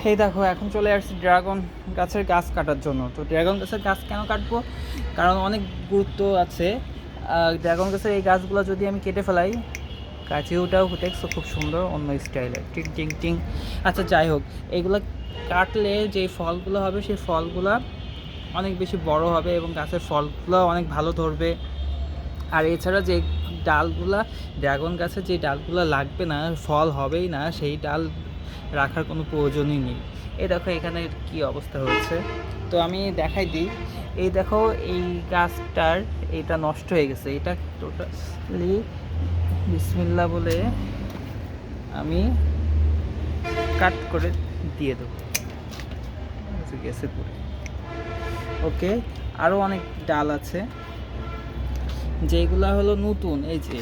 এই দেখো এখন চলে আসছি ড্রাগন গাছের গাছ কাটার জন্য। তো ড্রাগন গাছের গাছ কেন কাটবো? কারণ অনেক গুরুত্ব আছে। ড্রাগন গাছের এই গাছগুলো যদি আমি কেটে ফেলাই, কাছেওটাও দেখছো খুব সুন্দর অন্য স্টাইলের টিং টিং টিং। আচ্ছা যাই হোক, এইগুলো কাটলে যে ফলগুলো হবে সেই ফলগুলো অনেক বেশি বড় হবে এবং গাছের ফলগুলো অনেক ভালো ধরবে। আর এছাড়া যে ডালগুলা, ড্রাগন গাছের যে ডালগুলো লাগবে না, ফল হবেই না, সেই ডাল রাখার কোনো প্রয়োজনই নেই। এই দেখো এখানে কি অবস্থা হয়েছে, তো আমি দেখাই দিই। এই দেখো এই গাছটার এটা নষ্ট হয়ে গেছে, এটা টোটালি বিসমিল্লাহ বলে আমি কাট করে দিয়ে দেবো, গেছে পুরো। ওকে, আরও অনেক ডাল আছে যেগুলা হলো নতুন। এই যে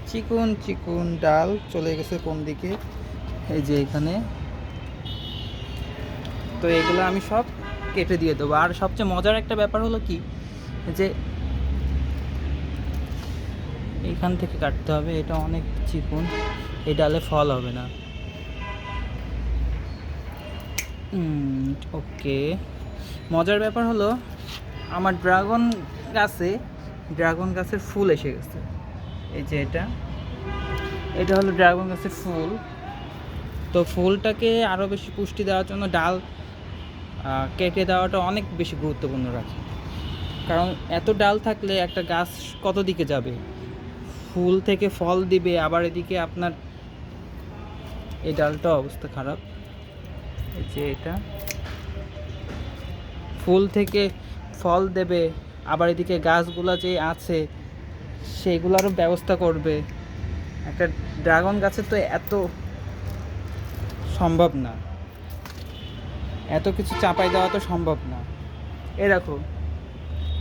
চিকন চিকন ডাল চলে গেছে কোন দিকে, এই যে এখানে। তো এগুলো আমি সব কেটে দিয়ে দেবো। আর সবচেয়ে মজার একটা ব্যাপার হলো কি, যে এইখান থেকে কাটতে হবে, এটা অনেক চিকন, এই ডালে ফল হবে না। ওকে, মজার ব্যাপার হলো আমার ড্রাগন গাছের ফুল এসে গেছে। এই যে এটা এটা হলো ড্রাগন গাছের ফুল। তো ফুলটাকে আরও বেশি পুষ্টি দেওয়ার জন্য ডাল কেটে দেওয়াটা অনেক বেশি গুরুত্বপূর্ণ রাখে। কারণ এত ডাল থাকলে একটা গাছ কত দিকে যাবে, ফুল থেকে ফল দিবে, আবার এদিকে আপনার এই ডালটা অবস্থা খারাপ। এই যে এটা ফুল থেকে ফল দেবে, আবার এদিকে গাছগুলা যে আছে সেগুলোরও ব্যবস্থা করবে। একটা ড্রাগন গাছের তো এত সম্ভব না, এত কিছু চাপাই দেওয়া তো সম্ভব না। এ দেখো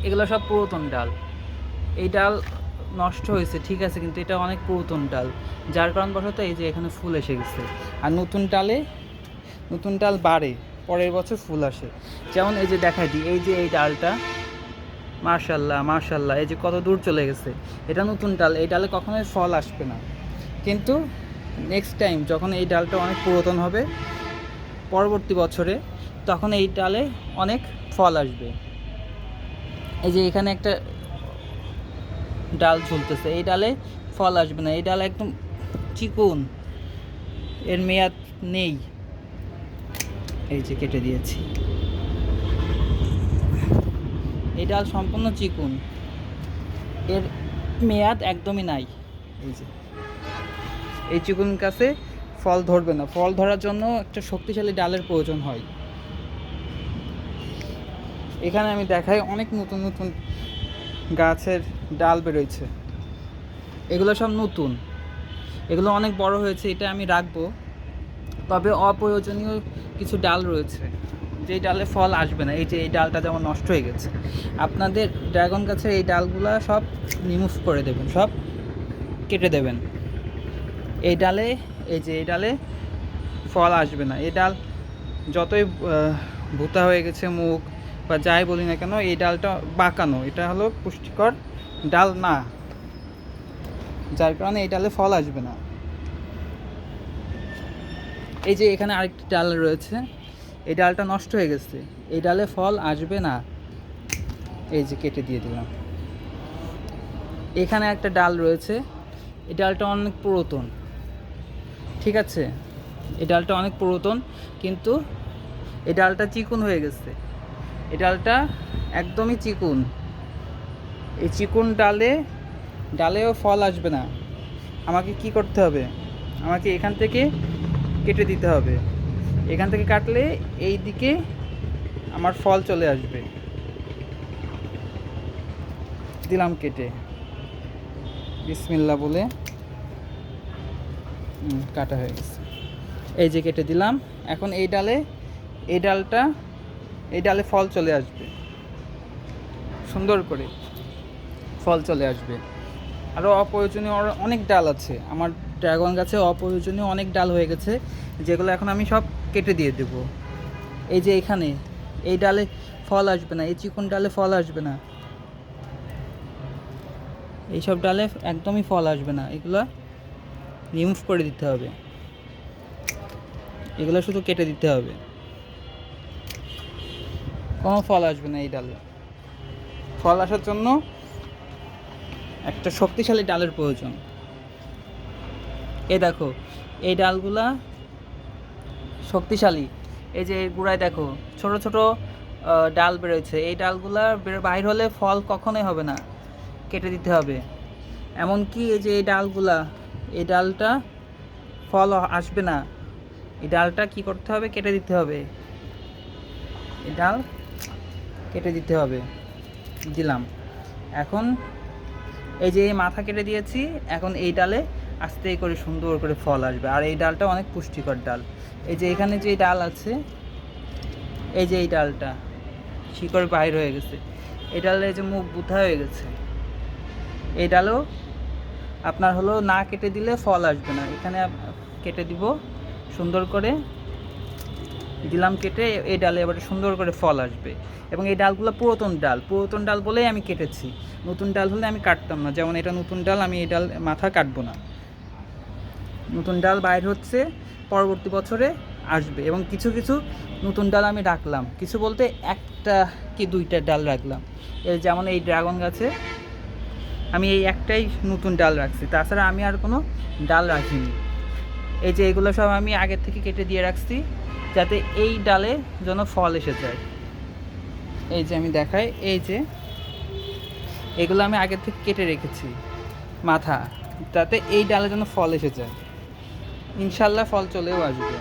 এগুলো সব পুরাতন ডাল, এই ডাল নষ্ট হয়েছে ঠিক আছে, কিন্তু এটা অনেক পুরাতন ডাল, যার কারণ বশত এই যে এখানে ফুল এসে গেছে। আর নতুন ডাল বাড়ে, পরের বছর ফুল আসে। যেমন এই যে দেখাই দিই, এই যে এই ডালটা, মার্শাল্লাহ মার্শাল্লাহ, এই যে কত দূর চলে গেছে। এটা নতুন ডাল, এই ডালে কখনোই ফল আসবে না, কিন্তু নেক্সট টাইম যখন এই ডালটা অনেক পুরাতন হবে পরবর্তী বছরে, তখন এই ডালে অনেক ফল আসবে। এই যে এখানে একটা ডাল ঝুলতেছে, এই ডালে ফল আসবে না, এই ডাল একদম চিকন, এর মেয়াদ নেই। এই যে কেটে দিয়েছি, এই ডাল সম্পূর্ণ চিকন, এর মেয়াদ একদমই নাই। এই যে এই চিকন গাছে ফল ধরবে না, ফল ধরার জন্য একটা শক্তিশালী ডালের প্রয়োজন হয়। এখানে আমি দেখাই অনেক নতুন নতুন গাছের ডাল বেরোচ্ছে, এগুলো সব নতুন, এগুলো অনেক বড় হয়েছে, এটা আমি রাখবো। তবে অপ্রয়োজনীয় কিছু ডাল রয়েছে যেই ডালে ফল আসবে না। এই যে এই ডালটা যেমন নষ্ট হয়ে গেছে, আপনাদের ড্রাগন গাছের এই ডালগুলো সব রিমুভ করে দেবেন, সব কেটে দেবেন। এই ডালে, এই যে এই ডালে ফল আসবে না, এই ডাল যতই ভুতা হয়ে গেছে মুখ বা যাই বলি না কেন, এই ডালটা বাঁকানো, এটা হলো পুষ্টিকর ডাল না, যার কারণে এই ডালে ফল আসবে না। এই যে এখানে আরেকটি ডাল রয়েছে, এই ডালটা নষ্ট হয়ে গেছে, এই ডালে ফল আসবে না, এই যে কেটে দিয়ে দিলাম। এখানে একটা ডাল রয়েছে, এই ডালটা অনেক পুরাতন, ঠিক আছে, এই ডালটা অনেক পুরাতন, কিন্তু এই ডালটা চিকন হয়ে গেছে, এই ডালটা একদমই চিকন, এই চিকন ডালেও ফল আসবে না। আমাকে কি করতে হবে, আমাকে এখান থেকে কেটে দিতে হবে, এখান থেকে কাটলে এই দিকে আমার ফল চলে আসবে। দিলাম কেটে, বিসমিল্লাহ বলে কাটা হয়ে গেছে। এই যে কেটে দিলাম, এখন এই ডালে ফল চলে আসবে, সুন্দর করে ফল চলে আসবে। আরও অপ্রয়োজনীয় অনেক ডাল আছে আমার ড্রাগন গাছে, অপ্রয়োজনীয় অনেক ডাল হয়ে গেছে, যেগুলো এখন আমি সব কেটে দিয়ে দেব। এই যে এখানে এই ডালে ফল আসবে না, এই চিকন ডালে ফল আসবে না, এইসব ডালে একদমই ফল আসবে না, এগুলো রিমুভ করে দিতে হবে, এগুলো শুধু কেটে দিতে হবে। কোনো ফল আসবে না এই ডালে। ফল আসার জন্য একটা শক্তিশালী ডালের প্রয়োজন। এই দেখো এই ডালগুলা শক্তিশালী। এই যে এর গোড়ায় দেখো ছোট ছোট ডাল বেরোচ্ছে, এই ডালগুলা বাইর হলে ফল কখনোই হবে না, কেটে দিতে হবে। এমনকি এই যে এই ডালগুলা, এই ডালটা ফল আসবে না, এই ডালটা কি করতে হবে, কেটে দিতে হবে। এই ডাল কেটে দিতে হবে, দিলাম। এখন এই যে এই মাথা কেটে দিয়েছি, এখন এই ডালে আস্তে করে সুন্দর করে ফল আসবে। আর এই ডালটা অনেক পুষ্টিকর ডাল। এই যে এখানে যে ডাল আছে, এই যে এই ডালটা শিকড় বাইর হয়ে গেছে, এই ডালে এই যে মুখ বুধা হয়ে গেছে, এই ডালও আপনার হলো না কেটে দিলে ফল আসবে না। এখানে কেটে দিব সুন্দর করে, দিলাম কেটে, এই ডালে এবারে সুন্দর করে ফল আসবে। এবং এই ডালগুলো পুরাতন ডাল বলেই আমি কেটেছি, নতুন ডাল হলে আমি কাটতাম না। যেমন এটা নতুন ডাল, আমি এই ডাল মাথা কাটবো না। নতুন ডাল বাইর হচ্ছে, পরবর্তী বছরে আসবে। এবং কিছু কিছু নতুন ডাল আমি রাখলাম, কিছু বলতে একটা কি দুইটা ডাল রাখলাম। এই যেমন এই ড্রাগন গাছে আমি এই একটাই নতুন ডাল রাখছি, তাছাড়া আমি আর কোনো ডাল রাখিনি। এই যে এগুলো সব আমি আগের থেকে কেটে দিয়ে রাখছি, যাতে এই ডালে যেন ফল এসে যায়। এই যে আমি দেখাই, এই যে এগুলো আমি আগের থেকে কেটে রেখেছি মাথা, যাতে এই ডালে যেন ফল এসে যায়। ইনশাল্লাহ ফল চলেও আসবে।